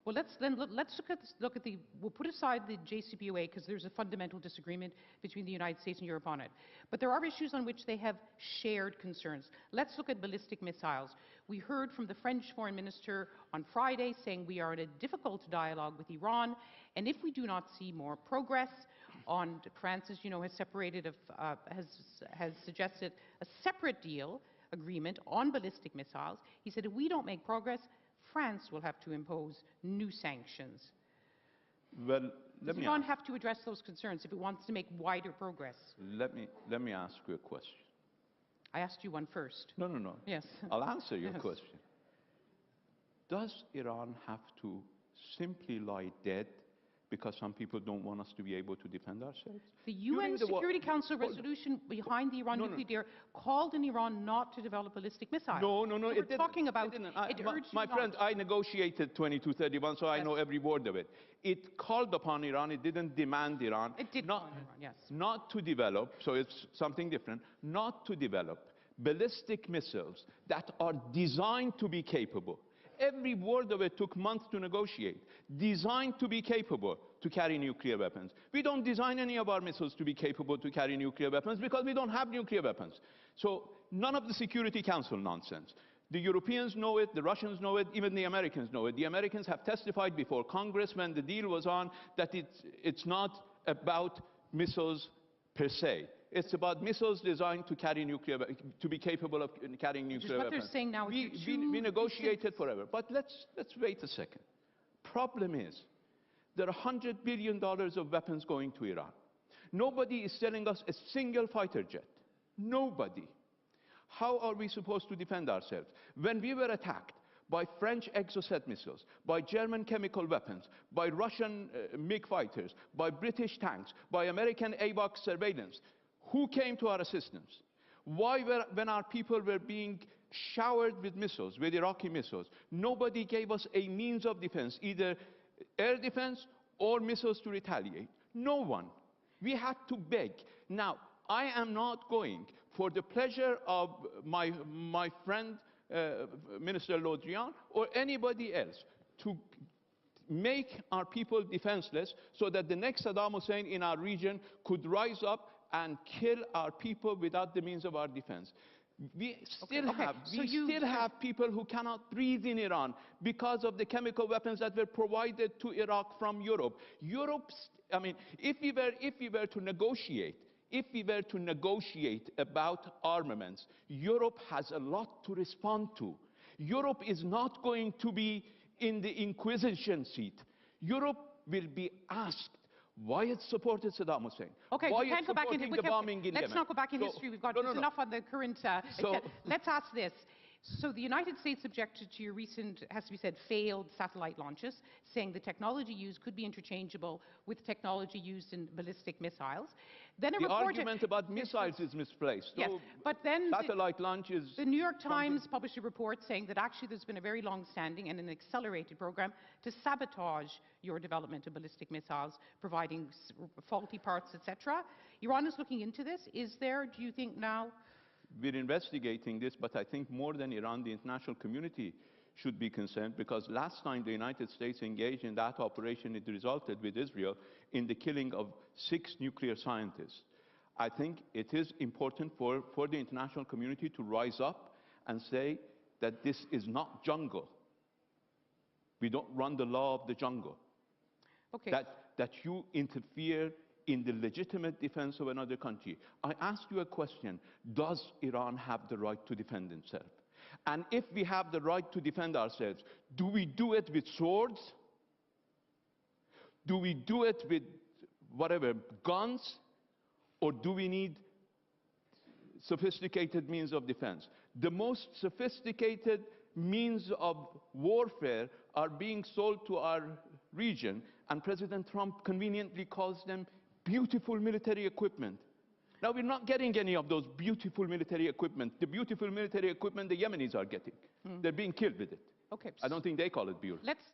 Well, let's look at the. We'll put aside the JCPOA because there's a fundamental disagreement between the United States and Europe on it. But there are issues on which they have shared concerns. Let's look at ballistic missiles. We heard from the French foreign minister on Friday saying we are in a difficult dialogue with Iran, and if we do not see more progress on, France, as you know, has suggested a separate deal agreement on ballistic missiles. He said if we don't make progress, France will have to impose new sanctions. Well, Does Iran have to address those concerns if it wants to make wider progress? Let me ask you a question. I asked you one first. No. Yes. I'll answer your Yes. question. Does Iran have to simply lie dead because some people don't want us to be able to defend ourselves? The UN Security Council resolution behind the Iran nuclear deal called on Iran not to develop ballistic missiles. No, so it we're didn't. talking about it didn't. it urged my friend, not. I negotiated 2231, so I know every word of it. It called upon Iran. It didn't demand Iran. It did call on Iran, yes. Not to develop, so it's something different, not to develop ballistic missiles that are designed to be capable. Every word of it took months to negotiate. Designed to be capable to carry nuclear weapons. We don't design any of our missiles to be capable to carry nuclear weapons because we don't have nuclear weapons. So none of the Security Council nonsense. The Europeans know it, the Russians know it, even the Americans know it. The Americans have testified before Congress when the deal was on that it's not about missiles per se. It's about missiles designed to carry to be capable of carrying nuclear weapons. They're saying now. We negotiated forever. But let's wait a second. Problem is, there are $100 billion of weapons going to Iran. Nobody is selling us a single fighter jet. Nobody. How are we supposed to defend ourselves? When we were attacked by French Exocet missiles, by German chemical weapons, by Russian MiG fighters, by British tanks, by American AWACS surveillance, who came to our assistance? Why, when our people were being showered with missiles, with Iraqi missiles, nobody gave us a means of defense, either air defense or missiles to retaliate? No one. We had to beg. Now, I am not going, for the pleasure of my friend, Minister Le Drian, or anybody else, to make our people defenseless so that the next Saddam Hussein in our region could rise up and kill our people without the means of our defense. We still have people who cannot breathe in Iran because of the chemical weapons that were provided to Iraq from Europe. I mean, if we were to negotiate about armaments, Europe has a lot to respond to. Europe is not going to be in the Inquisition seat. Europe will be asked why it supported Saddam Hussein. Okay, why we can't go back into the bombing in Let's Yemen. not go back in history. We've got enough on the current. Let's ask this. So the United States objected to your recent, has to be said, failed satellite launches, saying the technology used could be interchangeable with technology used in ballistic missiles. Then the argument about missiles is misplaced. Yes, but then satellite launches. The New York Times published a report saying that actually there's been a very long-standing and an accelerated program to sabotage your development of ballistic missiles, providing faulty parts, etc. Iran is looking into this. Is there, do you think now? We're investigating this, but I think more than Iran, the international community should be concerned, because last time the United States engaged in that operation, it resulted with Israel in the killing of 6 nuclear scientists. I think it is important for the international community to rise up and say that this is not jungle. We don't run the law of the jungle. Okay. That you interfere in the legitimate defense of another country. I ask you a question. Does Iran have the right to defend itself? And if we have the right to defend ourselves, do we do it with swords? Do we do it with, whatever, guns? Or do we need sophisticated means of defense? The most sophisticated means of warfare are being sold to our region, and President Trump conveniently calls them beautiful military equipment. Now, we're not getting any of those beautiful military equipment. The beautiful military equipment the Yemenis are getting. They're being killed with it. Okay. I don't think they call it beautiful. Let's